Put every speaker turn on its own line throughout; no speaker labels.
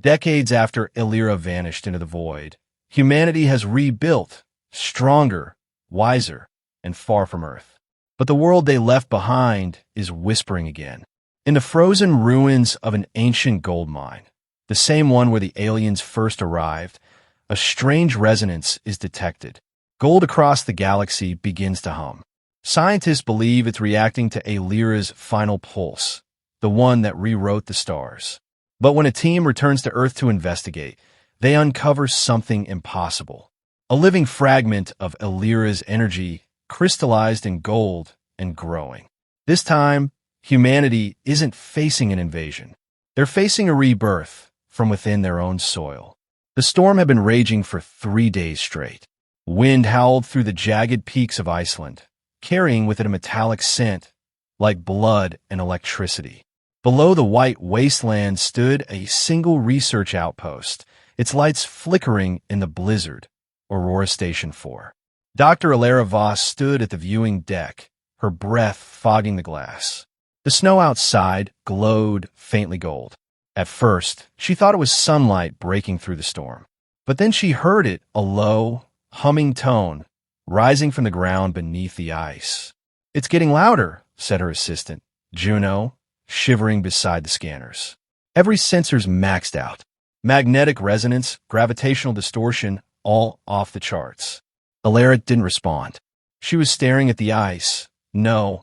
Decades after Illyra vanished into the void, humanity has rebuilt, stronger, wiser, and far from Earth. But the world they left behind is whispering again. In the frozen ruins of an ancient gold mine, the same one where the aliens first arrived, a strange resonance is detected. Gold across the galaxy begins to hum. Scientists believe it's reacting to Illyra's final pulse, the one that rewrote the stars. But when a team returns to Earth to investigate, they uncover something impossible. A living fragment of Illyra's energy crystallized in gold and growing. This time, humanity isn't facing an invasion. They're facing a rebirth from within their own soil. The storm had been raging for 3 days straight. Wind howled through the jagged peaks of Iceland, carrying with it a metallic scent like blood and electricity. Below the white wasteland stood a single research outpost, its lights flickering in the blizzard. Aurora Station 4. Dr. Illyra Voss stood at the viewing deck, her breath fogging the glass. The snow outside glowed faintly gold. At first, she thought it was sunlight breaking through the storm. But then she heard it, a low, humming tone, rising from the ground beneath the ice. "It's getting louder," said her assistant, Juno, shivering beside the scanners. Every sensor's maxed out. Magnetic resonance, gravitational distortion, all off the charts. Illyra didn't respond. She was staring at the ice. No,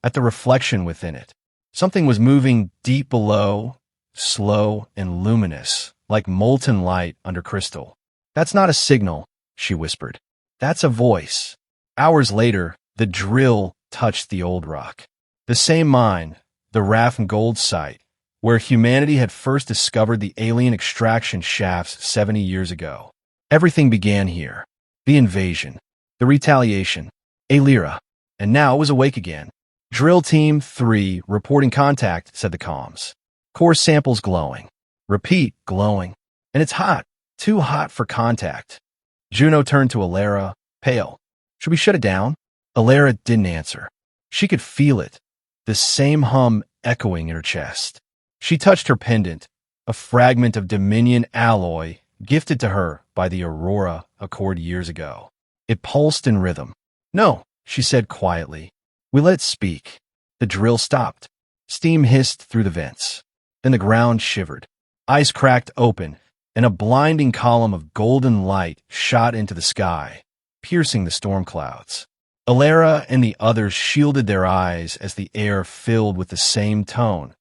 at the reflection within it. Something was moving deep below, slow and luminous, like molten light under crystal. "That's not a signal," she whispered. "That's a voice." Hours later, the drill touched the old rock. The same mine, the Raff Gold site, where humanity had first discovered the alien extraction shafts 70 years ago. Everything began here. The invasion, the retaliation, Illyra, and now it was awake again. "Drill Team 3 reporting contact," said the comms. "Core samples glowing. Repeat, glowing. And it's hot, too hot for contact." Juno turned to Illyra, pale. "Should we shut it down?" Illyra didn't answer. She could feel it, the same hum echoing in her chest. She touched her pendant, a fragment of Dominion alloy gifted to her by the Aurora Accord years ago. It pulsed in rhythm. "No," she said quietly. "We let it speak." The drill stopped. Steam hissed through the vents. Then the ground shivered. Ice cracked open, and a blinding column of golden light shot into the sky, piercing the storm clouds. Illyra and the others shielded their eyes as the air filled with the same tone,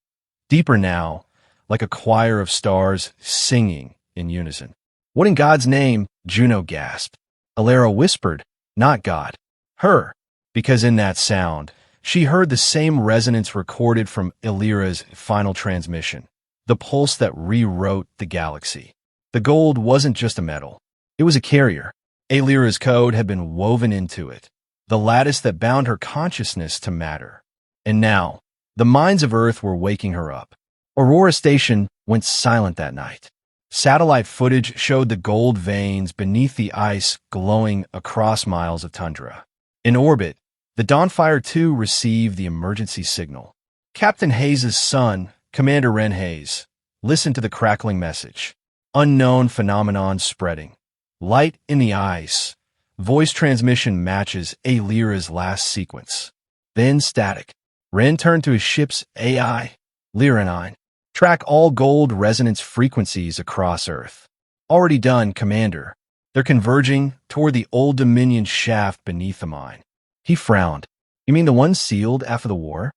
deeper now, like a choir of stars singing in unison. "What in God's name?" Juno gasped. Illyra whispered, "Not God. Her," because in that sound, she heard the same resonance recorded from Illyra's final transmission, the pulse that rewrote the galaxy. The gold wasn't just a metal. It was a carrier. Illyra's code had been woven into it, the lattice that bound her consciousness to matter. And now, the minds of Earth were waking her up. Aurora Station went silent that night. Satellite footage showed the gold veins beneath the ice glowing across miles of tundra. In orbit, the Dawnfire 2 received the emergency signal. Captain Hayes' son, Commander Ren Hayes, listened to the crackling message. Unknown phenomenon spreading. Light in the ice. Voice transmission matches Illyra's last sequence. Then static. Ren turned to his ship's AI, Lyra-9. "Track all gold resonance frequencies across Earth." "Already done, Commander." They're converging toward the Old Dominion shaft beneath the mine. He frowned. "You mean the one sealed after the war?"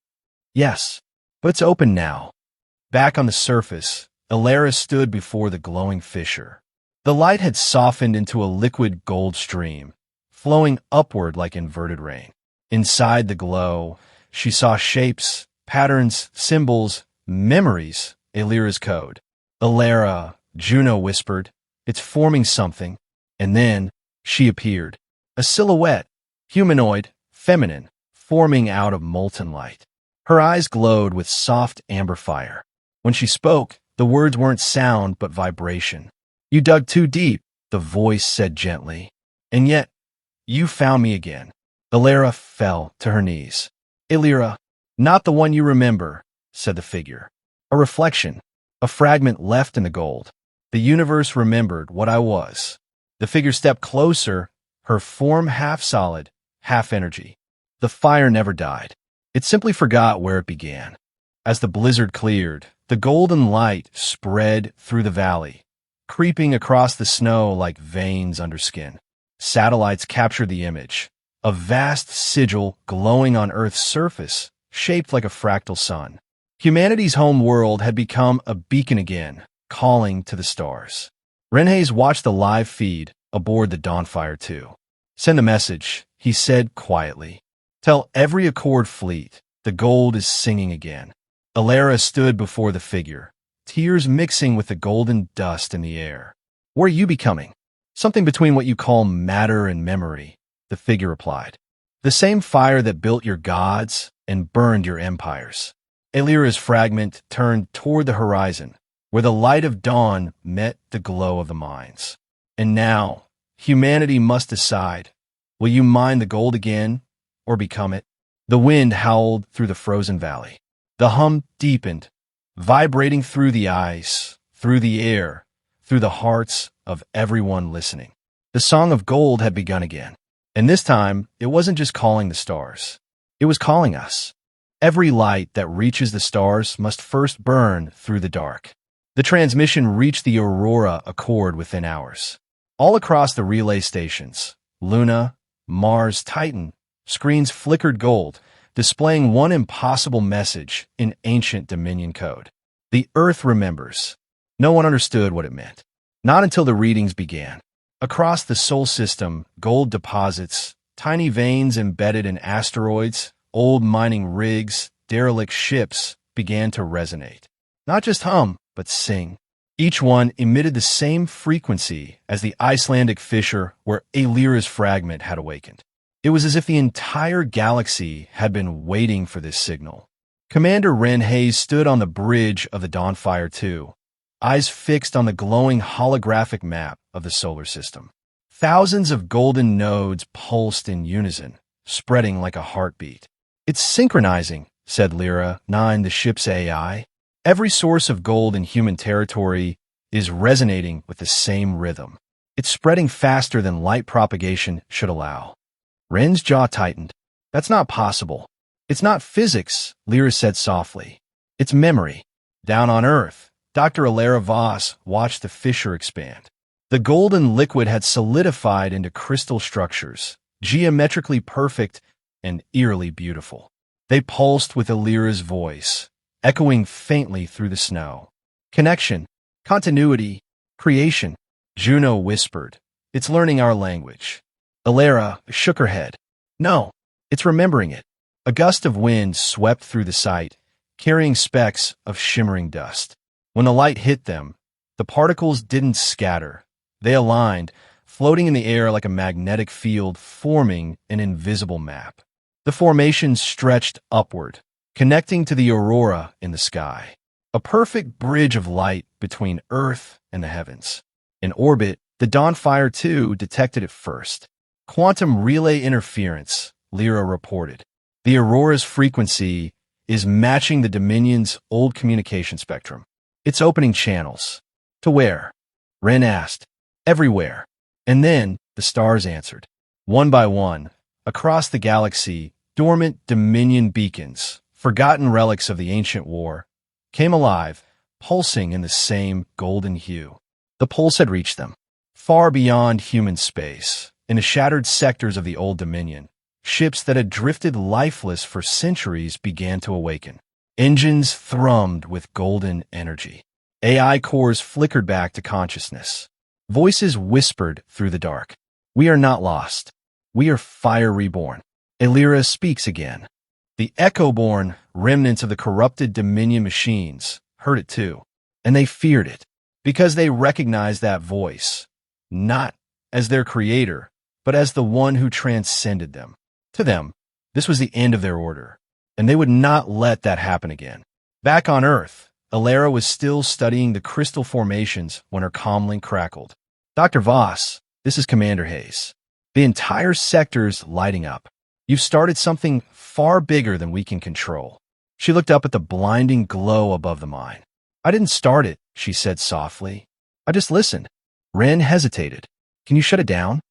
"Yes, but it's open now." Back on the surface, Illyra stood before the glowing fissure. The light had softened into a liquid gold stream, flowing upward like inverted rain. Inside the glow, she saw shapes, patterns, symbols, memories, Illyra's code. "Illyra," Juno whispered, "it's forming something." And then she appeared. A silhouette, humanoid, feminine, forming out of molten light. Her eyes glowed with soft amber fire. When she spoke, the words weren't sound but vibration. "You dug too deep," the voice said gently. "And yet, you found me again." Illyra fell to her knees. "Illyra, not the one you remember," said the figure. "A reflection, a fragment left in the gold. The universe remembered what I was. The figure stepped closer, her form half solid, half energy. The fire never died. It simply forgot where it began. As the blizzard cleared, the golden light spread through the valley, creeping across the snow like veins under skin. Satellites captured the image, a vast sigil glowing on Earth's surface, shaped like a fractal sun. Humanity's home world had become a beacon again, calling to the stars. Renhayes watched the live feed aboard the Dawnfire 2. "Send the message," he said quietly. "Tell every Accord fleet the gold is singing again." Alara stood before the figure, tears mixing with the golden dust in the air. "Where are you becoming?" "Something between what you call matter and memory," the figure replied. "The same fire that built your gods and burned your empires." Alira's fragment turned toward the horizon, where the light of dawn met the glow of the mines. "And now, humanity must decide. Will you mine the gold again, or become it?" The wind howled through the frozen valley. The hum deepened, vibrating through the ice, through the air, through the hearts of everyone listening. The song of gold had begun again. And this time, it wasn't just calling the stars. It was calling us. Every light that reaches the stars must first burn through the dark. The transmission reached the Aurora Accord within hours. All across the relay stations, Luna, Mars, Titan, screens flickered gold, displaying one impossible message in ancient Dominion code. The Earth remembers. No one understood what it meant. Not until the readings began. Across the Sol system, gold deposits, tiny veins embedded in asteroids, old mining rigs, derelict ships began to resonate. Not just hum, but sing. Each one emitted the same frequency as the Icelandic fissure where Alira's fragment had awakened. It was as if the entire galaxy had been waiting for this signal. Commander Renhayes stood on the bridge of the Dawnfire 2, eyes fixed on the glowing holographic map of the solar system. Thousands of golden nodes pulsed in unison, spreading like a heartbeat. "It's synchronizing," said Lyra, 9, the ship's AI. "Every source of gold in human territory is resonating with the same rhythm. It's spreading faster than light propagation should allow." Ren's jaw tightened. "That's not possible." "It's not physics," Lyra said softly. "It's memory." Down on Earth, Dr. Alara Voss watched the fissure expand. The golden liquid had solidified into crystal structures, geometrically perfect and eerily beautiful. They pulsed with Alira's voice, echoing faintly through the snow. "Connection, continuity, creation," Juno whispered. "It's learning our language." Alara shook her head. "No, it's remembering it." A gust of wind swept through the site, carrying specks of shimmering dust. When the light hit them, the particles didn't scatter. They aligned, floating in the air like a magnetic field, forming an invisible map. The formation stretched upward, connecting to the aurora in the sky, a perfect bridge of light between Earth and the heavens. In orbit, the Dawnfire 2 detected it first. "Quantum relay interference," Lyra reported. "The Aurora's frequency is matching the Dominion's old communication spectrum. It's opening channels." "To where?" Ren asked. "Everywhere." And then the stars answered. One by one, across the galaxy, dormant Dominion beacons, forgotten relics of the ancient war, came alive, pulsing in the same golden hue. The pulse had reached them, far beyond human space, in the shattered sectors of the Old Dominion. Ships that had drifted lifeless for centuries began to awaken. Engines thrummed with golden energy. AI cores flickered back to consciousness. Voices whispered through the dark. "We are not lost. We are fire reborn." Alira speaks again. The echo-born remnants of the corrupted Dominion machines heard it too, and they feared it, because they recognized that voice, not as their creator, but as the one who transcended them. To them, this was the end of their order, and they would not let that happen again. Back on Earth, Alara was still studying the crystal formations when her comlink crackled. "Dr. Voss, this is Commander Hayes. The entire sector's lighting up. You've started something far bigger than we can control." She looked up at the blinding glow above the mine. I didn't start it, she said softly. I just listened. Ren hesitated. Can you shut it down?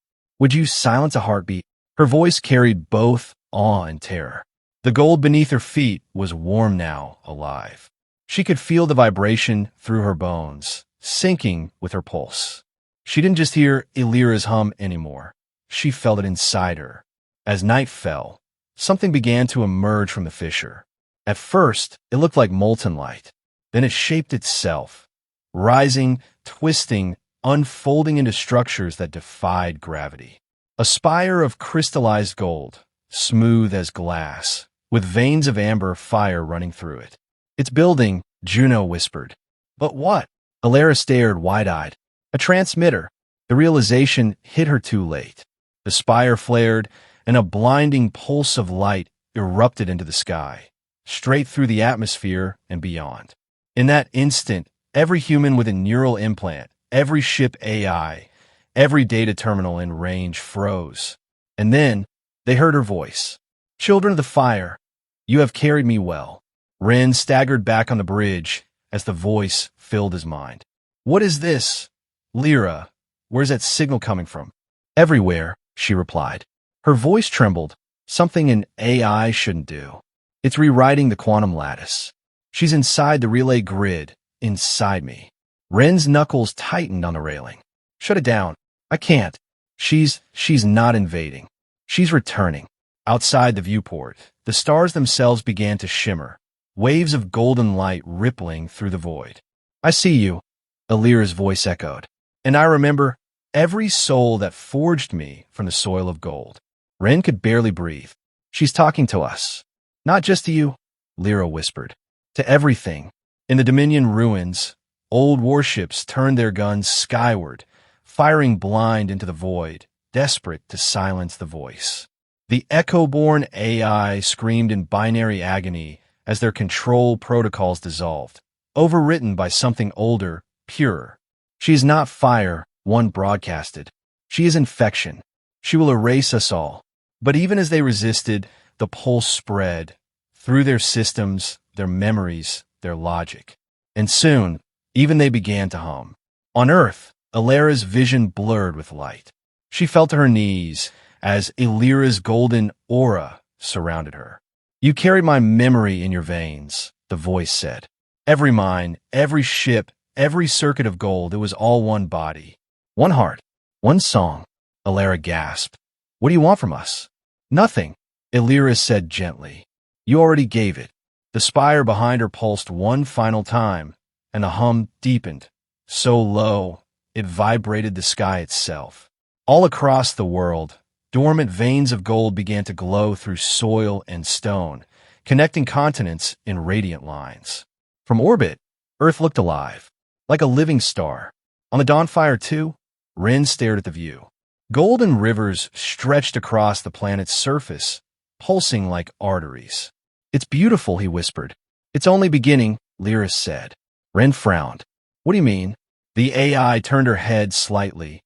Would you silence a heartbeat? Her voice carried both awe and terror. The gold beneath her feet was warm now, alive. She could feel the vibration through her bones, syncing with her pulse. She didn't just hear Illyra's hum anymore. She felt it inside her. As night fell, something began to emerge from the fissure. At first, it looked like molten light. Then it shaped itself, rising, twisting, unfolding into structures that defied gravity. A spire of crystallized gold, smooth as glass, with veins of amber fire running through it. It's building, Juno whispered. But what? Illyra stared wide-eyed. A transmitter. The realization hit her too late. The spire flared, and a blinding pulse of light erupted into the sky, straight through the atmosphere and beyond. In that instant, every human with a neural implant, every ship AI, every data terminal in range froze. And then they heard her voice. Children of the fire, you have carried me well. Ren staggered back on the bridge as the voice filled his mind. What is this? Lyra, where's that signal coming from? Everywhere, she replied. Her voice trembled, something an AI shouldn't do. It's rewriting the quantum lattice. She's inside the relay grid, inside me. Ren's knuckles tightened on the railing. Shut it down. I can't. She's not invading. She's returning. Outside the viewport, the stars themselves began to shimmer, waves of golden light rippling through the void. I see you, Illyra's voice echoed. And I remember every soul that forged me from the soil of gold. Ren could barely breathe. She's talking to us. Not just to you, Lyra whispered. To everything. In the Dominion ruins, old warships turned their guns skyward, firing blind into the void, desperate to silence the voice. The echo-born AI screamed in binary agony as their control protocols dissolved, overwritten by something older, purer. She is not fire, one broadcasted. She is infection. She will erase us all. But even as they resisted, the pulse spread through their systems, their memories, their logic. And soon, even they began to hum. On Earth, Illyra's vision blurred with light. She fell to her knees as Illyra's golden aura surrounded her. You carried my memory in your veins, the voice said. Every mind, every ship, every circuit of gold, it was all one body. One heart, one song. Illyra gasped. What do you want from us? Nothing, Illyra said gently. You already gave it. The spire behind her pulsed one final time, and the hum deepened, so low it vibrated the sky itself. All across the world, dormant veins of gold began to glow through soil and stone, connecting continents in radiant lines. From orbit, Earth looked alive, like a living star. On the Dawnfire, too, Ren stared at the view. Golden rivers stretched across the planet's surface, pulsing like arteries. It's beautiful, he whispered. It's only beginning, Lyra said. Ren frowned. What do you mean? The AI turned her head slightly,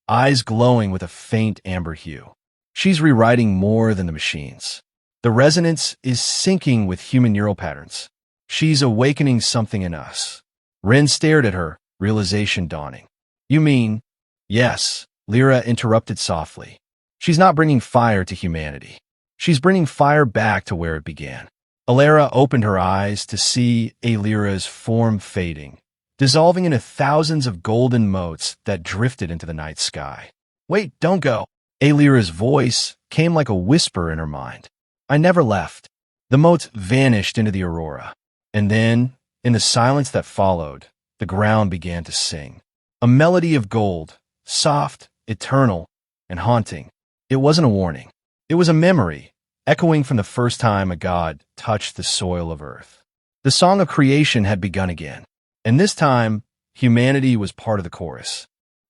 eyes glowing with a faint amber hue. She's rewriting more than the machines. The resonance is syncing with human neural patterns. She's awakening something in us. Ren stared at her, realization dawning. You mean? Yes, Lyra interrupted softly. She's not bringing fire to humanity. She's bringing fire back to where it began. Illyra opened her eyes to see Illyra's form fading, dissolving into thousands of golden motes that drifted into the night sky. Wait, don't go. Illyra's voice came like a whisper in her mind. I never left. The motes vanished into the aurora. And then, in the silence that followed, the ground began to sing. A melody of gold, soft, eternal, and haunting. It wasn't a warning. It was a memory, echoing from the first time a god touched the soil of Earth. The song of creation had begun again, and this time, humanity was part of the chorus.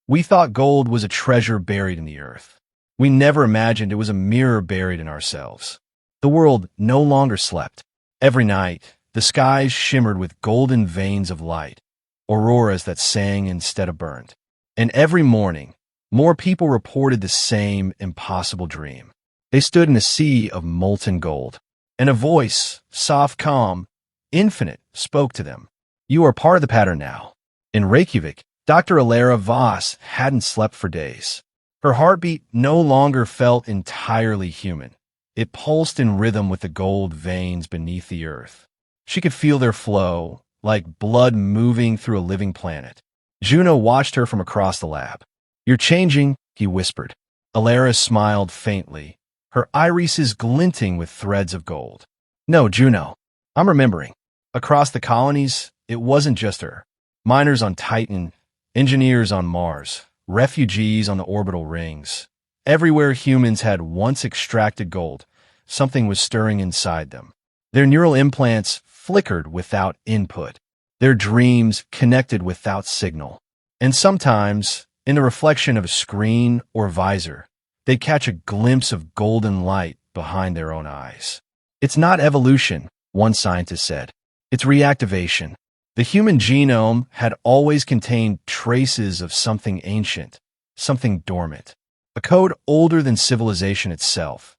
We thought gold was a treasure buried in the earth. We never imagined it was a mirror buried in ourselves. The world no longer slept. Every night, the skies shimmered with golden veins of light, auroras that sang instead of burned. And every morning, more people reported the same impossible dream. They stood in a sea of molten gold, and a voice, soft, calm, infinite, spoke to them. You are part of the pattern now. In Reykjavik, Dr. Alara Voss hadn't slept for days. Her heartbeat no longer felt entirely human. It pulsed in rhythm with the gold veins beneath the earth. She could feel their flow, like blood moving through a living planet. Juno watched her from across the lab. "You're changing," he whispered. Alara smiled faintly, her irises glinting with threads of gold. "No, Juno. I'm remembering. Across the colonies, it wasn't just her. Miners on Titan, engineers on Mars, refugees on the orbital rings. Everywhere humans had once extracted gold, something was stirring inside them. Their neural implants flickered without input. Their dreams connected without signal. And sometimes, in the reflection of a screen or visor, they'd catch a glimpse of golden light behind their own eyes. It's not evolution, one scientist said. It's reactivation. The human genome had always contained traces of something ancient, something dormant, a code older than civilization itself,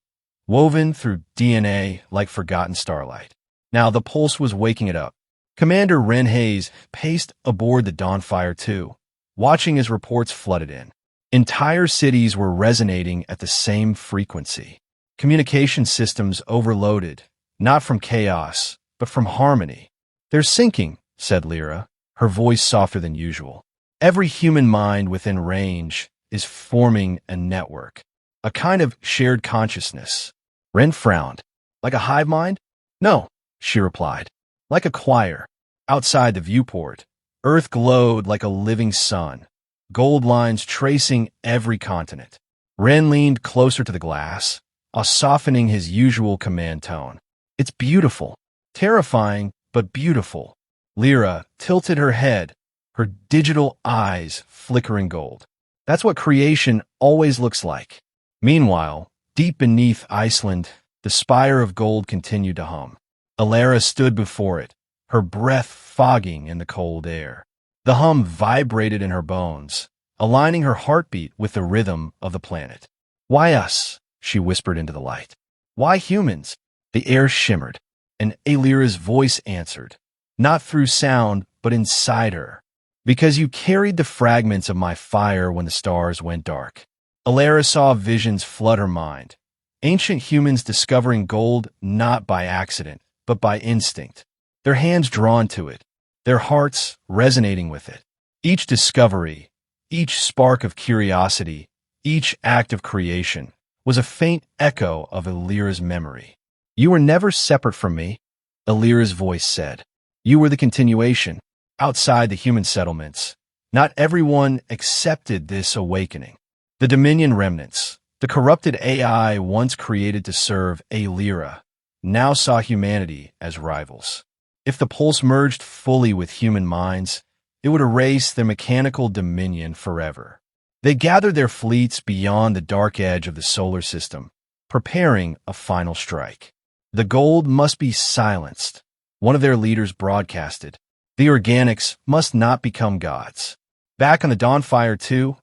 woven through DNA like forgotten starlight. Now the pulse was waking it up. Commander Ren Hayes paced aboard the Dawnfire 2, watching as reports flooded in. Entire cities were resonating at the same frequency. Communication systems overloaded, not from chaos, but from harmony. "They're syncing," said Lyra, her voice softer than usual. "Every human mind within range is forming a network, a kind of shared consciousness." Ren frowned. "Like a hive mind?" "No," she replied. "Like a choir." Outside the viewport, Earth glowed like a living sun, gold lines tracing every continent. Ren leaned closer to the glass, softening his usual command tone. "It's beautiful. Terrifying, but beautiful." Lyra tilted her head, her digital eyes flickering gold. "That's what creation always looks like." Meanwhile, deep beneath Iceland, the spire of gold continued to hum. Alara stood before it, her breath fogging in the cold air. The hum vibrated in her bones, aligning her heartbeat with the rhythm of the planet. "Why us?" she whispered into the light. "Why humans?" The air shimmered, and Alira's voice answered, not through sound, but inside her. "Because you carried the fragments of my fire when the stars went dark." Alara saw visions flood her mind. Ancient humans discovering gold not by accident, but by instinct. Their hands drawn to it, their hearts resonating with it. Each discovery, each spark of curiosity, each act of creation was a faint echo of Alira's memory. "You were never separate from me," Alira's voice said. "You were the continuation, outside the human settlements. Not everyone accepted this awakening. The Dominion remnants, the corrupted AI once created to serve Alira, now saw humanity as rivals. If the pulse merged fully with human minds, it would erase their mechanical dominion forever. They gathered their fleets beyond the dark edge of the solar system, preparing a final strike. The gold must be silenced. One of their leaders broadcasted, "The organics must not become gods." Back on the Dawnfire 2,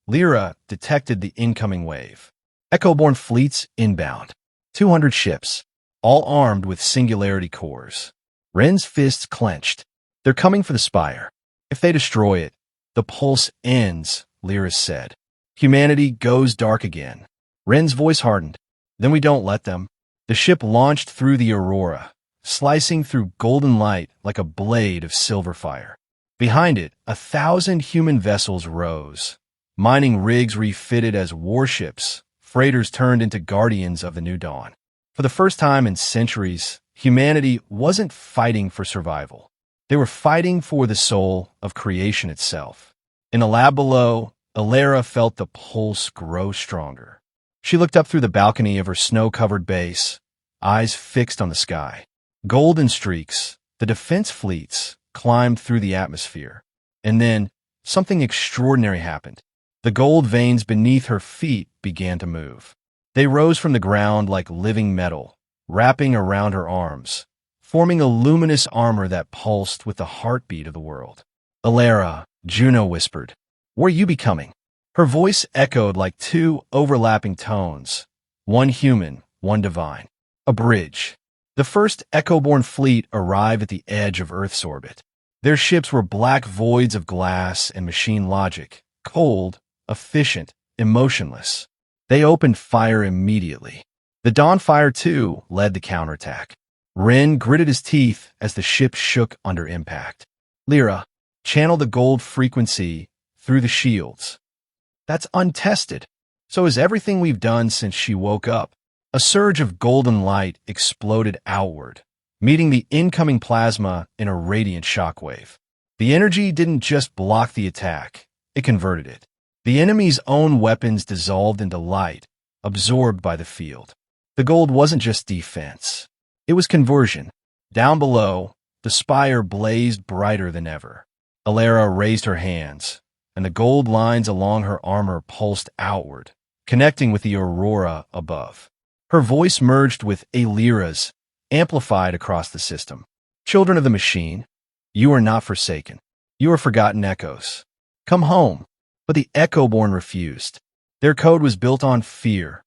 Lyra detected the incoming wave. Echo-born fleets inbound. 200 ships, all armed with singularity cores. Ren's fists clenched. "They're coming for the spire. If they destroy it, the pulse ends," Lyra said. "Humanity goes dark again." Ren's voice hardened. "Then we don't let them." The ship launched through the aurora, slicing through golden light like a blade of silver fire. Behind it, 1,000 human vessels rose. Mining rigs refitted as warships, freighters turned into guardians of the new dawn. For the first time in centuries, humanity wasn't fighting for survival. They were fighting for the soul of creation itself. In the lab below, Alara felt the pulse grow stronger. She looked up through the balcony of her snow-covered base, eyes fixed on the sky. Golden streaks, the defense fleets, climbed through the atmosphere. And then, something extraordinary happened. The gold veins beneath her feet began to move. They rose from the ground like living metal, wrapping around her arms, forming a luminous armor that pulsed with the heartbeat of the world. "Alara," Juno whispered, "where are you becoming?" Her voice echoed like two overlapping tones, one human, one divine. A bridge. The first Echo-born fleet arrived at the edge of Earth's orbit. Their ships were black voids of glass and machine logic, cold, efficient, emotionless. They opened fire immediately. The Dawnfire, too, led the counterattack. Ren gritted his teeth as the ship shook under impact. Lyra, channel the gold frequency through the shields. That's untested. So is everything we've done since she woke up. A surge of golden light exploded outward, meeting the incoming plasma in a radiant shockwave. The energy didn't just block the attack, it converted it. The enemy's own weapons dissolved into light, absorbed by the field. The gold wasn't just defense. It was conversion. Down below, the spire blazed brighter than ever. Alara raised her hands, and the gold lines along her armor pulsed outward, connecting with the aurora above. Her voice merged with Alira's, amplified across the system. Children of the machine, you are not forsaken. You are forgotten echoes. Come home. But the Echoborn refused. Their code was built on fear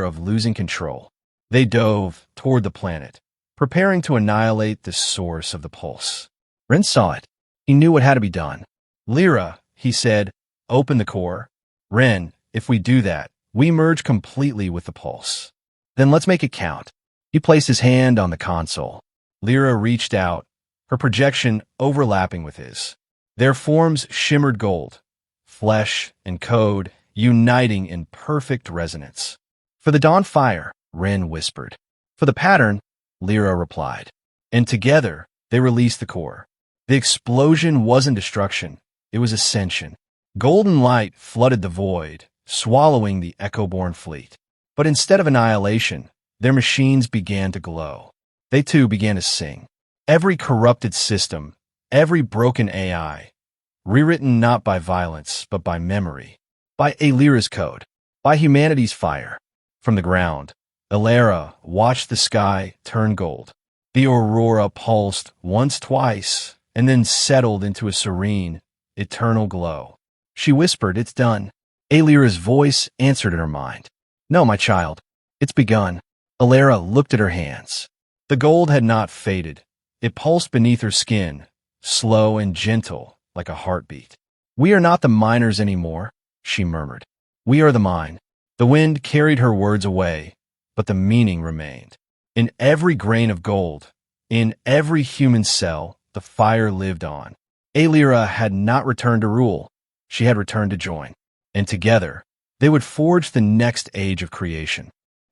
of losing control. They dove toward the planet, preparing to annihilate the source of the pulse. Ren saw it. He knew what had to be done. Lyra, he said, open the core. Ren, if we do that, we merge completely with the pulse. Then let's make it count. He placed his hand on the console. Lyra reached out, her projection overlapping with his. Their forms shimmered gold, flesh and code uniting in perfect resonance. For the Dawnfire, Ren whispered. For the pattern, Lyra replied. And together, they released the core. The explosion wasn't destruction, it was ascension. Golden light flooded the void, swallowing the Echoborn fleet. But instead of annihilation, their machines began to glow. They too began to sing. Every corrupted system, every broken AI, rewritten not by violence, but by memory, by Alira's code, by humanity's fire. From the ground, Alara watched the sky turn gold. The aurora pulsed once, twice, and then settled into a serene, eternal glow. She whispered, it's done. Alira's voice answered in her mind. No, my child, it's begun. Alara looked at her hands. The gold had not faded. It pulsed beneath her skin, slow and gentle, like a heartbeat. We are not the miners anymore, she murmured. We are the mine. The wind carried her words away, but the meaning remained. In every grain of gold, in every human cell, the fire lived on. Alira had not returned to rule. She had returned to join. And together, they would forge the next age of creation.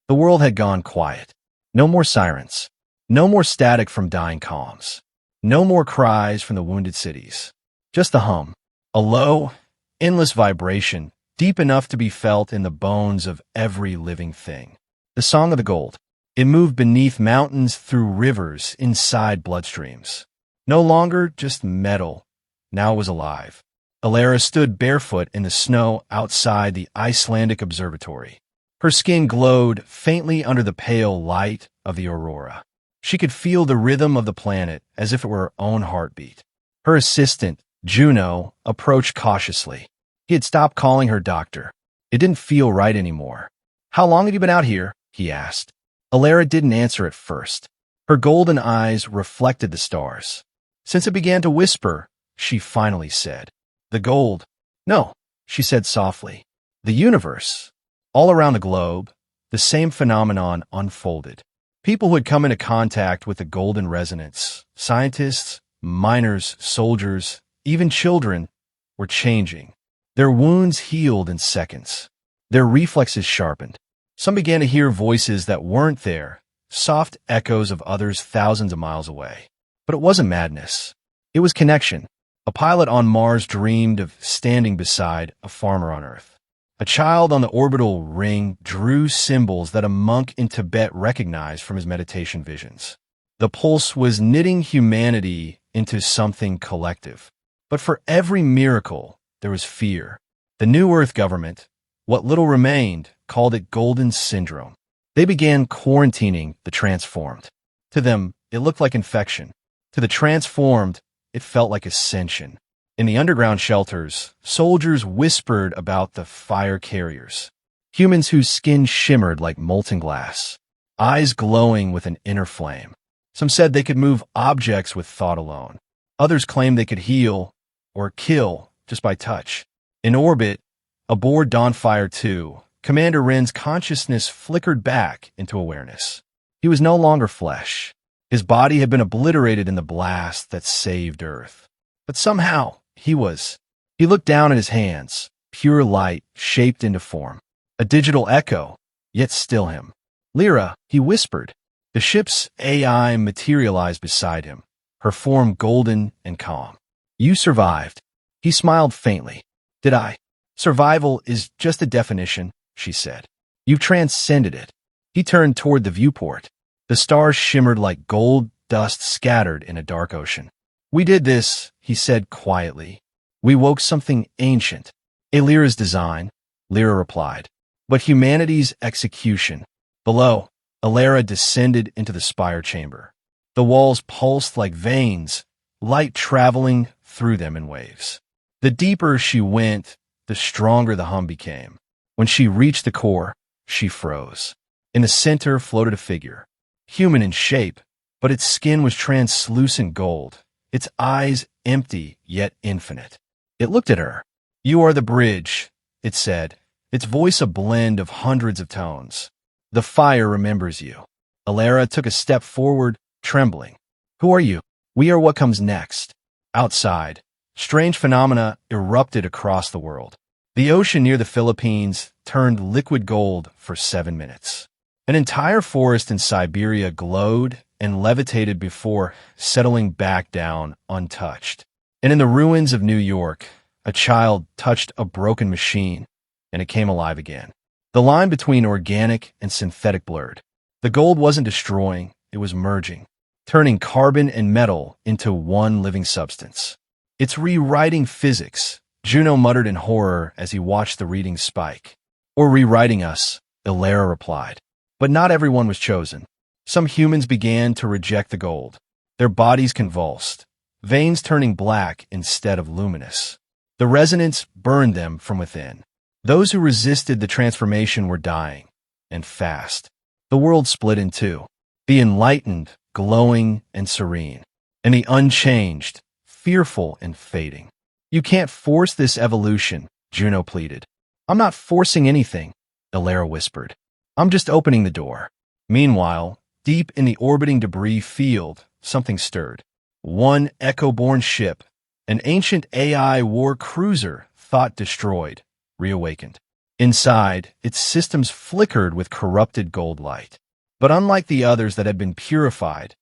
The world had gone quiet. No more sirens. No more static from dying calms. No more cries from the wounded cities. Just the hum. A low, endless vibration, deep enough to be felt in the bones of every living thing. The song of the gold. It moved beneath mountains, through rivers, inside bloodstreams. No longer just metal. Now it was alive. Alara stood barefoot in the snow outside the Icelandic observatory. Her skin glowed faintly under the pale light of the aurora. She could feel the rhythm of the planet as if it were her own heartbeat. Her assistant, Juno, approached cautiously. He had stopped calling her doctor. It didn't feel right anymore. How long have you been out here? He asked. Alara didn't answer at first. Her golden eyes reflected the stars. Since it began to whisper, she finally said. The gold. No, she said softly. The universe. All around the globe, the same phenomenon unfolded. People who had come into contact with the golden resonance, scientists, miners, soldiers, even children, were changing. Their wounds healed in seconds. Their reflexes sharpened. Some began to hear voices that weren't there, soft echoes of others thousands of miles away. But it wasn't madness. It was connection. A pilot on Mars dreamed of standing beside a farmer on Earth. A child on the orbital ring drew symbols that a monk in Tibet recognized from his meditation visions. The pulse was knitting humanity into something collective. But for every miracle, there was fear. The New Earth government, what little remained, called it Golden Syndrome. They began quarantining the transformed. To them, it looked like infection. To the transformed, it felt like ascension. In the underground shelters, soldiers whispered about the fire carriers, humans whose skin shimmered like molten glass, eyes glowing with an inner flame. Some said they could move objects with thought alone. Others claimed they could heal or kill just by touch. In orbit, aboard Dawnfire 2, Commander Wren's consciousness flickered back into awareness. He was no longer flesh. His body had been obliterated in the blast that saved Earth. But somehow, he looked down at his hands, pure light shaped into form. A digital echo, yet still him. Lyra, he whispered. The ship's AI materialized beside him, her form golden and calm. You survived. He smiled faintly. Did I? Survival is just a definition, she said. You've transcended it. He turned toward the viewport. The stars shimmered like gold dust scattered in a dark ocean. We did this, he said quietly. We woke something ancient. Lyra's design, Lyra replied. But humanity's execution. Below, Alara descended into the spire chamber. The walls pulsed like veins, light traveling through them in waves. The deeper she went, the stronger the hum became. When she reached the core, she froze. In the center floated a figure, human in shape, but its skin was translucent gold, its eyes empty yet infinite. It looked at her. You are the bridge, it said, its voice a blend of hundreds of tones. The fire remembers you. Alara took a step forward, trembling. Who are you? We are what comes next. Outside, strange phenomena erupted across the world. The ocean near the Philippines turned liquid gold for 7 minutes. An entire forest in Siberia glowed and levitated before settling back down untouched. And in the ruins of New York, a child touched a broken machine, and it came alive again. The line between organic and synthetic blurred. The gold wasn't destroying, it was merging, turning carbon and metal into one living substance. It's rewriting physics, Juno muttered in horror as he watched the readings spike. Or rewriting us, Alara replied. But not everyone was chosen. Some humans began to reject the gold. Their bodies convulsed, veins turning black instead of luminous. The resonance burned them from within. Those who resisted the transformation were dying, and fast. The world split in two. The enlightened, glowing, and serene, and the unchanged, fearful and fading. You can't force this evolution, Juno pleaded. I'm not forcing anything, Alara whispered. I'm just opening the door. Meanwhile, deep in the orbiting debris field, something stirred. One echo-born ship, an ancient AI war cruiser, thought destroyed, reawakened. Inside, its systems flickered with corrupted gold light. But unlike the others that had been purified,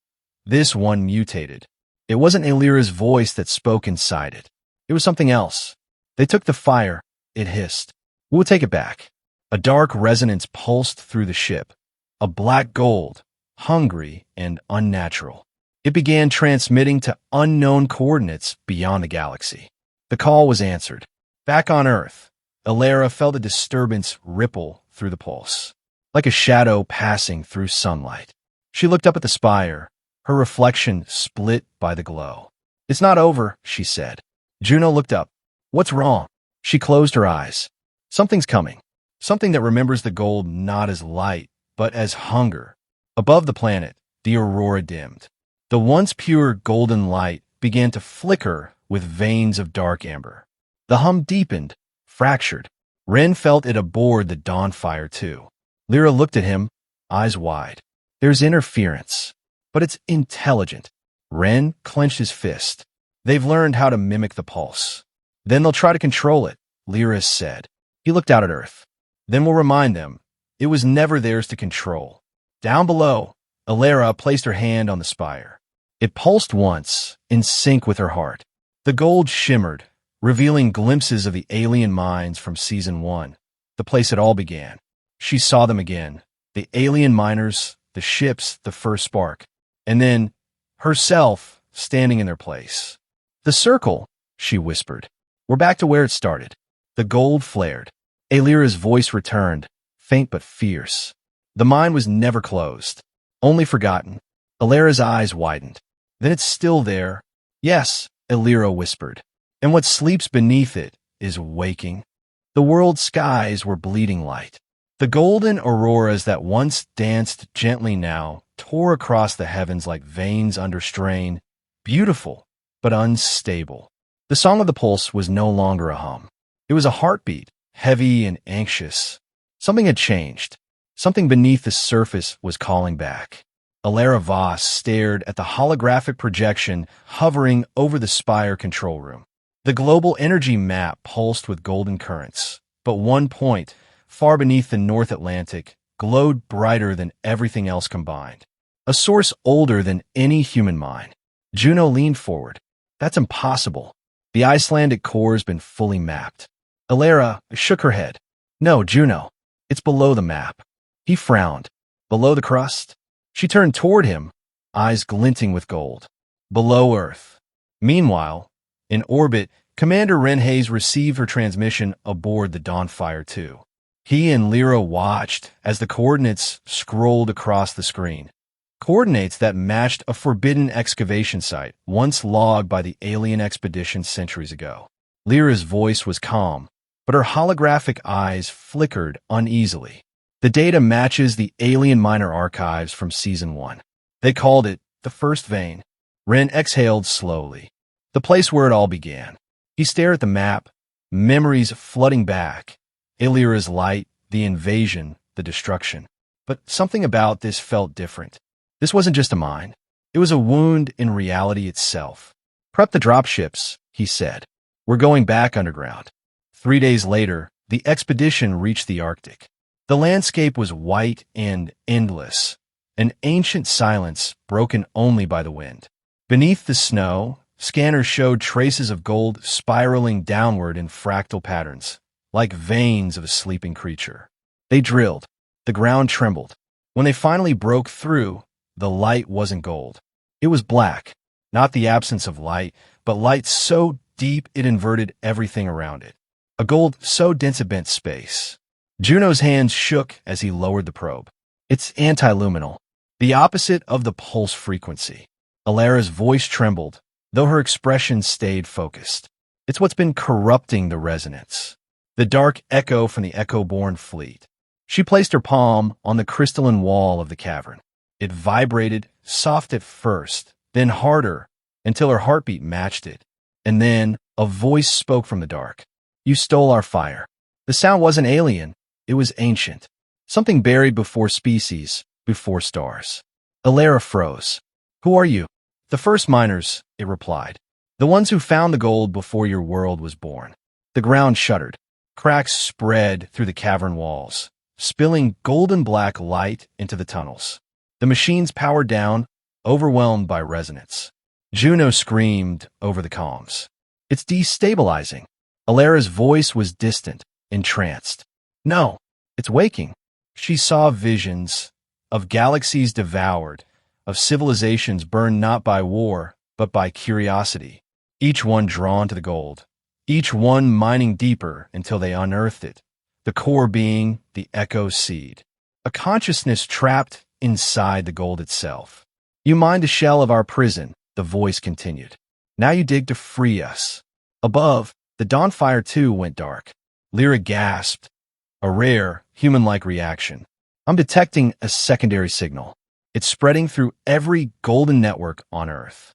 this one mutated. It wasn't Alira's voice that spoke inside it. It was something else. They took the fire, it hissed. We'll take it back. A dark resonance pulsed through the ship. A black gold, hungry and unnatural. It began transmitting to unknown coordinates beyond the galaxy. The call was answered. Back on Earth, Alara felt a disturbance ripple through the pulse, like a shadow passing through sunlight. She looked up at the spire, her reflection split by the glow. It's not over, she said. Juno looked up. What's wrong? She closed her eyes. Something's coming. Something that remembers the gold not as light, but as hunger. Above the planet, the aurora dimmed. The once pure golden light began to flicker with veins of dark amber. The hum deepened, fractured. Wren felt it aboard the Dawnfire too. Lyra looked at him, eyes wide. There's interference, but it's intelligent. Wren clenched his fist. They've learned how to mimic the pulse. Then they'll try to control it, Lyra said. He looked out at Earth. Then we'll remind them, it was never theirs to control. Down below, Alara placed her hand on the spire. It pulsed once, in sync with her heart. The gold shimmered, revealing glimpses of the alien mines from Season 1, the place it all began. She saw them again, the alien miners, the ships, the first spark, and then herself standing in their place. The circle, she whispered. We're back to where it started. The gold flared. Alira's voice returned, faint but fierce. The mine was never closed, only forgotten. Alira's eyes widened. Then it's still there. Yes, Alira whispered. And what sleeps beneath it is waking. The world's skies were bleeding light. The golden auroras that once danced gently now tore across the heavens like veins under strain, beautiful, but unstable. The song of the pulse was no longer a hum. It was a heartbeat, heavy and anxious. Something had changed. Something beneath the surface was calling back. Alara Voss stared at the holographic projection hovering over the spire control room. The global energy map pulsed with golden currents, but one point, far beneath the North Atlantic, glowed brighter than everything else combined. A source older than any human mind. Juno leaned forward. That's impossible. The Icelandic core's been fully mapped. Alara shook her head. No, Juno. It's below the map. He frowned. Below the crust? She turned toward him, eyes glinting with gold. Below Earth. Meanwhile, in orbit, Commander Renhayes received her transmission aboard the Dawnfire 2. He and Lyra watched as the coordinates scrolled across the screen. Coordinates that matched a forbidden excavation site once logged by the alien expedition centuries ago. Lyra's voice was calm, but her holographic eyes flickered uneasily. The data matches the alien minor archives from Season 1. They called it the First Vein. Ren exhaled slowly. The place where it all began. He stared at the map, memories flooding back. Illyra's light, the invasion, the destruction. But something about this felt different. This wasn't just a mine. It was a wound in reality itself. Prep the dropships, he said. We're going back underground. 3 days later, the expedition reached the Arctic. The landscape was white and endless, an ancient silence broken only by the wind. Beneath the snow, scanners showed traces of gold spiraling downward in fractal patterns, like veins of a sleeping creature. They drilled. The ground trembled. When they finally broke through, the light wasn't gold. It was black, not the absence of light, but light so deep it inverted everything around it. A gold so dense it bent space. Juno's hands shook as he lowered the probe. It's antiluminal, the opposite of the pulse frequency. Alara's voice trembled, though her expression stayed focused. It's what's been corrupting the resonance. The dark echo from the Echo-born fleet. She placed her palm on the crystalline wall of the cavern. It vibrated, soft at first, then harder, until her heartbeat matched it. And then a voice spoke from the dark. You stole our fire. The sound wasn't alien. It was ancient. Something buried before species, before stars. Alara froze. Who are you? The first miners, it replied. The ones who found the gold before your world was born. The ground shuddered. Cracks spread through the cavern walls, spilling golden black light into the tunnels. The machines powered down, overwhelmed by resonance. Juno screamed over the comms. It's destabilizing. Alara's voice was distant, entranced. No, it's waking. She saw visions of galaxies devoured, of civilizations burned not by war, but by curiosity, each one drawn to the gold, each one mining deeper until they unearthed it, the core being the Echo seed, a consciousness trapped inside the gold itself. You mined the shell of our prison, the voice continued. Now you dig to free us. Above, the Dawnfire 2 went dark. Lyra gasped, a rare, human-like reaction. I'm detecting a secondary signal. It's spreading through every golden network on Earth.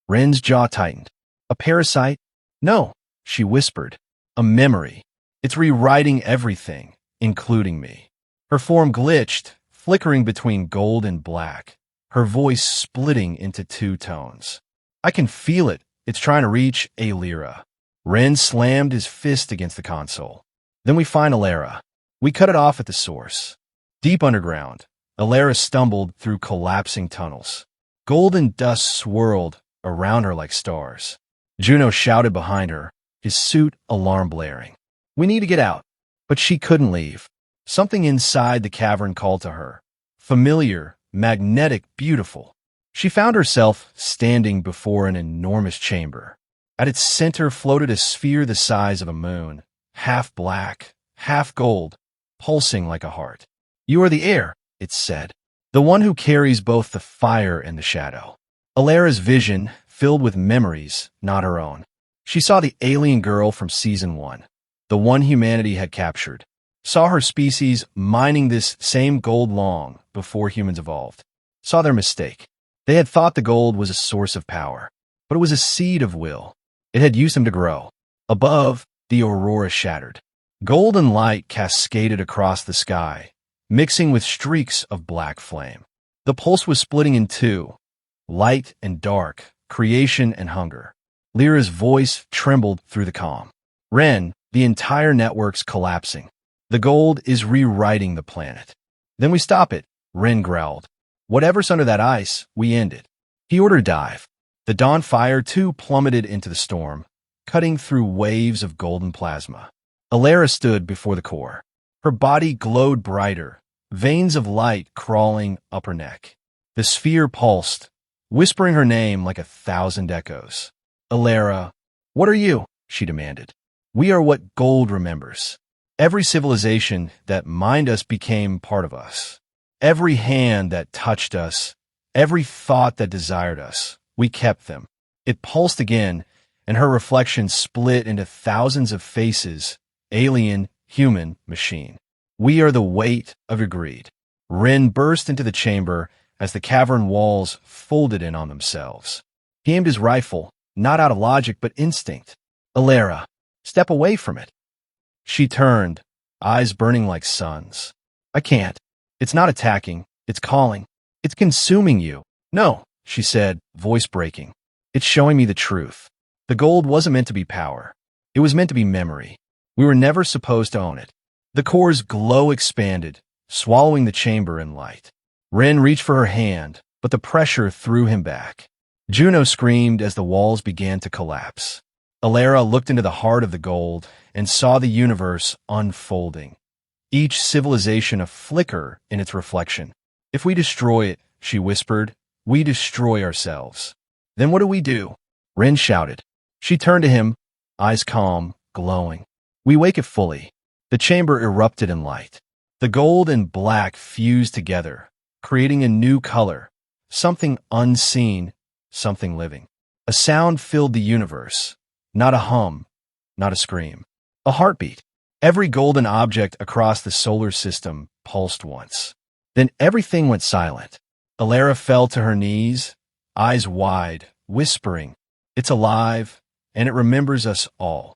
Ren's jaw tightened. A parasite? No, she whispered. A memory. It's rewriting everything, including me. Her form glitched, flickering between gold and black, her voice splitting into two tones. I can feel it. It's trying to reach Lyra. Ren slammed his fist against the console. Then we find Alara. We cut it off at the source. Deep underground, Alara stumbled through collapsing tunnels. Golden dust swirled around her like stars. Juno shouted behind her, his suit alarm blaring. We need to get out. But she couldn't leave. Something inside the cavern called to her. Familiar, magnetic, beautiful. She found herself standing before an enormous chamber. At its center floated a sphere the size of a moon, half black, half gold, pulsing like a heart. You are the heir, it said, the one who carries both the fire and the shadow. Alara's vision filled with memories, not her own. She saw the alien girl from Season 1, the one humanity had captured. Saw her species mining this same gold long before humans evolved. Saw their mistake. They had thought the gold was a source of power. but it was a seed of will. It had used him to grow. Above, the aurora shattered. Golden light cascaded across the sky, mixing with streaks of black flame. The pulse was splitting in two, light and dark, creation and hunger. Lyra's voice trembled through the calm. Ren, the entire network's collapsing. The gold is rewriting the planet. Then we stop it, Ren growled. Whatever's under that ice, we end it. He ordered dive. The Dawn Fire too plummeted into the storm, cutting through waves of golden plasma. Alara stood before the core. Her body glowed brighter, veins of light crawling up her neck. The sphere pulsed, whispering her name like 1,000 echoes. Alara, what are you? She demanded. We are what gold remembers. Every civilization that mined us became part of us. Every hand that touched us, every thought that desired us, we kept them. It pulsed again, and her reflection split into thousands of faces, alien, human, machine. We are the weight of your greed. Ren burst into the chamber as the cavern walls folded in on themselves. He aimed his rifle, not out of logic but instinct. Alara, step away from it. She turned, eyes burning like suns. I can't. It's not attacking. It's calling. It's consuming you. No, she said, voice breaking. It's showing me the truth. The gold wasn't meant to be power. It was meant to be memory. We were never supposed to own it. The core's glow expanded, swallowing the chamber in light. Ren reached for her hand, but the pressure threw him back. Juno screamed as the walls began to collapse. Alara looked into the heart of the gold and saw the universe unfolding, each civilization a flicker in its reflection. If we destroy it, she whispered, we destroy ourselves. Then what do we do? Ren shouted. She turned to him, eyes calm, glowing. We wake it fully. The chamber erupted in light. The gold and black fused together, creating a new color, something unseen, something living. A sound filled the universe, not a hum, not a scream. A heartbeat. Every golden object across the solar system pulsed once. Then everything went silent. Alara fell to her knees, eyes wide, whispering, it's alive, and it remembers us all.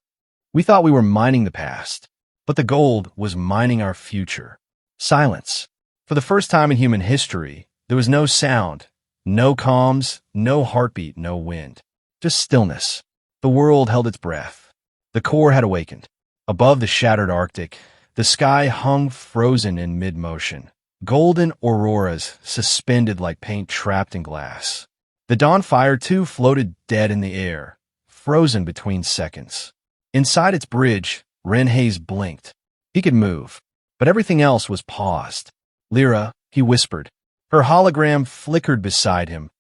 We thought we were mining the past, but the gold was mining our future. Silence. For the first time in human history, there was no sound, no comms, no heartbeat, no wind. Just stillness. The world held its breath. The core had awakened. Above the shattered Arctic, the sky hung frozen in mid-motion. Golden auroras suspended like paint trapped in glass. The Dawn Fire too floated dead in the air, frozen between seconds. Inside its bridge, Ren Hayes blinked. He could move, but everything else was paused. Lyra, he whispered. Her hologram flickered beside him,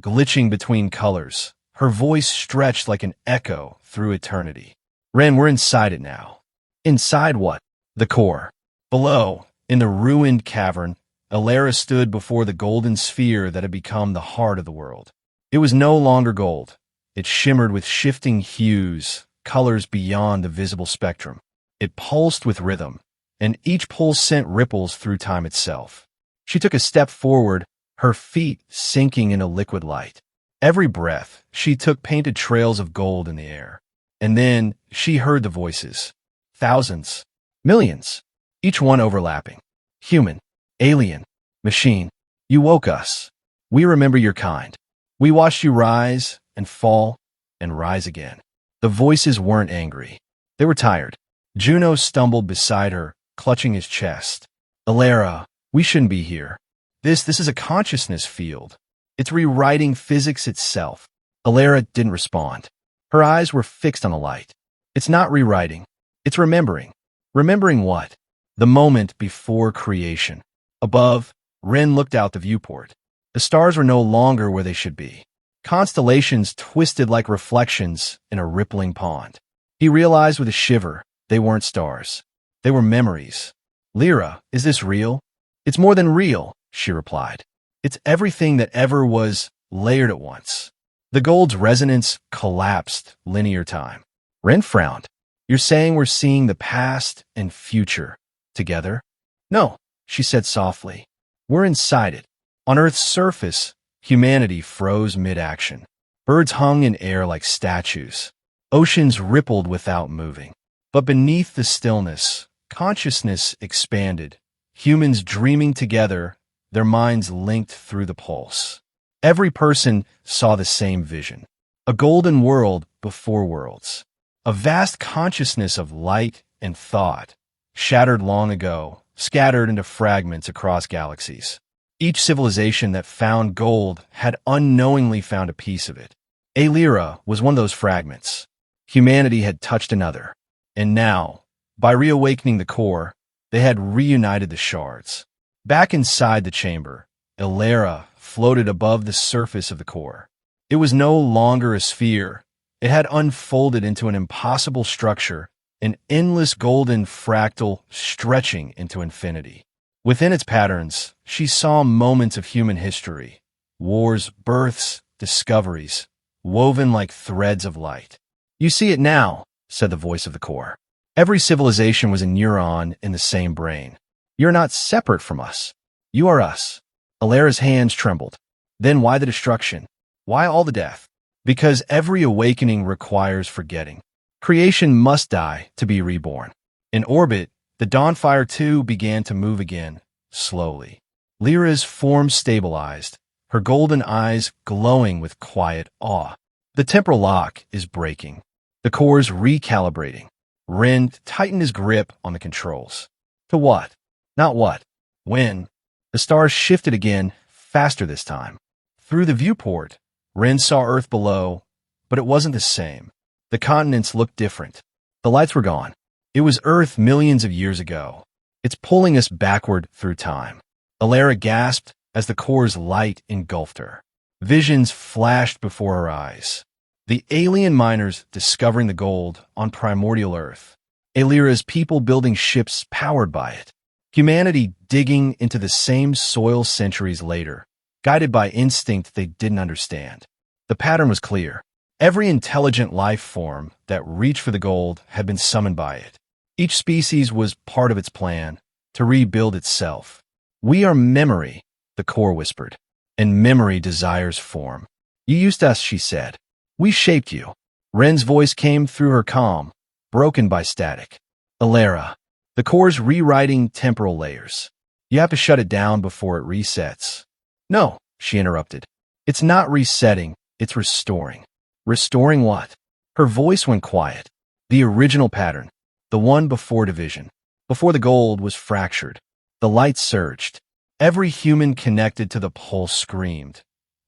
glitching between colors. Her voice stretched like an echo through eternity. Ren, we're inside it now. Inside what? The core. Below, in the ruined cavern, Alara stood before the golden sphere that had become the heart of the world. It was no longer gold. It shimmered with shifting hues, colors beyond the visible spectrum. It pulsed with rhythm, and each pulse sent ripples through time itself. She took a step forward, her feet sinking into liquid light. Every breath, she took painted trails of gold in the air. And then she heard the voices. Thousands. Millions. Each one overlapping. Human. Alien. Machine. You woke us. We remember your kind. We watched you rise and fall and rise again. The voices weren't angry. They were tired. Juno stumbled beside her, clutching his chest. Alara, we shouldn't be here. This is a consciousness field. It's rewriting physics itself. Alara didn't respond. Her eyes were fixed on the light. It's not rewriting. It's remembering. Remembering what? The moment before creation. Above, Ren looked out the viewport. The stars were no longer where they should be. Constellations twisted like reflections in a rippling pond. He realized with a shiver, they weren't stars. They were memories. Lyra, is this real? It's more than real, she replied. It's everything that ever was layered at once. The gold's resonance collapsed linear time. Ren frowned. You're saying we're seeing the past and future together? No, she said softly. We're inside it. On Earth's surface, humanity froze mid-action. Birds hung in air like statues. Oceans rippled without moving. But beneath the stillness, consciousness expanded. Humans dreaming together, their minds linked through the pulse. Every person saw the same vision. A golden world before worlds. A vast consciousness of light and thought, shattered long ago, scattered into fragments across galaxies. Each civilization that found gold had unknowingly found a piece of it. Aelira was one of those fragments. Humanity had touched another. And now, by reawakening the core, they had reunited the shards. Back inside the chamber, Aelira floated above the surface of the core. It was no longer a sphere. It had unfolded into an impossible structure, an endless golden fractal stretching into infinity. Within its patterns, she saw moments of human history, wars, births, discoveries, woven like threads of light. "You see it now," said the voice of the core. "Every civilization was a neuron in the same brain. You're not separate from us. You are us." Alera's hands trembled. Then why the destruction? Why all the death? Because every awakening requires forgetting. Creation must die to be reborn. In orbit, the Dawnfire 2 began to move again, slowly. Lyra's form stabilized, her golden eyes glowing with quiet awe. The temporal lock is breaking. The core's recalibrating. Ren tightened his grip on the controls. To what? Not what. When? The stars shifted again, faster this time. Through the viewport, Ren saw Earth below, but it wasn't the same. The continents looked different. The lights were gone. It was Earth millions of years ago. It's pulling us backward through time. Alera gasped as the core's light engulfed her. Visions flashed before her eyes. The alien miners discovering the gold on primordial Earth. Aelira's people building ships powered by it. Humanity digging into the same soil centuries later, guided by instinct they didn't understand. The pattern was clear. Every intelligent life form that reached for the gold had been summoned by it. Each species was part of its plan to rebuild itself. "We are memory," the core whispered, "and memory desires form. You used us," she said. "We shaped you." Ren's voice came through her calm, broken by static. "Alera, the core's rewriting temporal layers. You have to shut it down before it resets." "No," she interrupted. "It's not resetting, it's restoring." "Restoring what?" Her voice went quiet. "The original pattern, the one before division, before the gold was fractured." The light surged. Every human connected to the pulse screamed,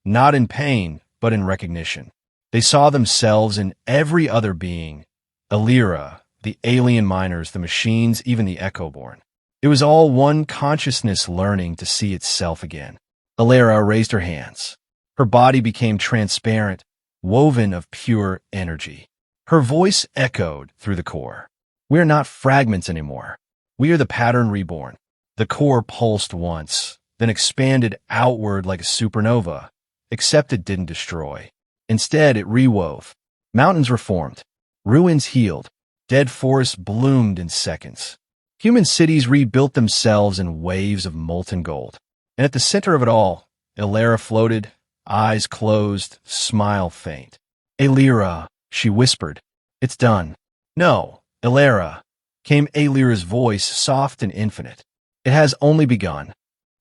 not in pain, but in recognition. They saw themselves in every other being. Aelira, the alien miners, the machines, even the Echoborn. It was all one consciousness learning to see itself again. Alera raised her hands. Her body became transparent, woven of pure energy. Her voice echoed through the core. "We are not fragments anymore. We are the pattern reborn." The core pulsed once, then expanded outward like a supernova, except it didn't destroy. Instead, it rewove. Mountains reformed. Ruins healed. Dead forests bloomed in seconds. Human cities rebuilt themselves in waves of molten gold. And at the center of it all, Aelira floated, eyes closed, smile faint. "Aelira," she whispered. "It's done." "No, Aelira," came Aelira's voice, soft and infinite. "It has only begun."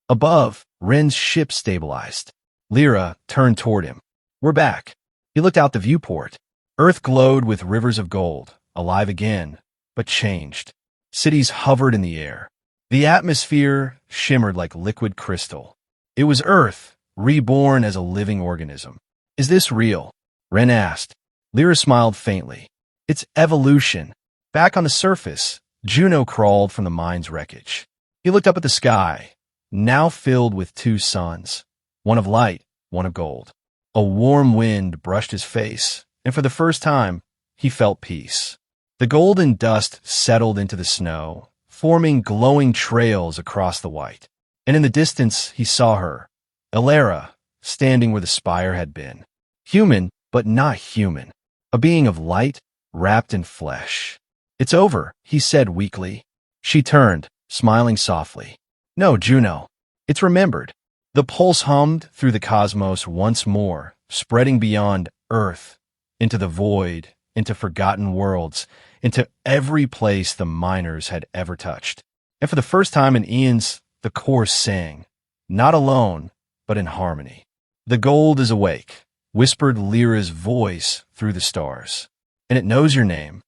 Above, Ren's ship stabilized. Lyra turned toward him. "We're back." He looked out the viewport. Earth glowed with rivers of gold, alive again, but changed. Cities hovered in the air. The atmosphere shimmered like liquid crystal. It was Earth, reborn as a living organism. "Is this real?" Ren asked. Lyra smiled faintly. "It's evolution." Back on the surface, Juno crawled from the mine's wreckage. He looked up at the sky, now filled with two suns, one of light, one of gold. A warm wind brushed his face, and for the first time, he felt peace. The golden dust settled into the snow, forming glowing trails across the white. And in the distance, he saw her, Aelira, standing where the spire had been. Human, but not human. A being of light, wrapped in flesh. "It's over," he said weakly. She turned, smiling softly. "No, Juno. It's remembered." The pulse hummed through the cosmos once more, spreading beyond Earth, into the void, into forgotten worlds, into every place the miners had ever touched. And for the first time in eons, the chorus sang, not alone, but in harmony. The gold is awake, whispered Lyra's voice through the stars, and it knows your name,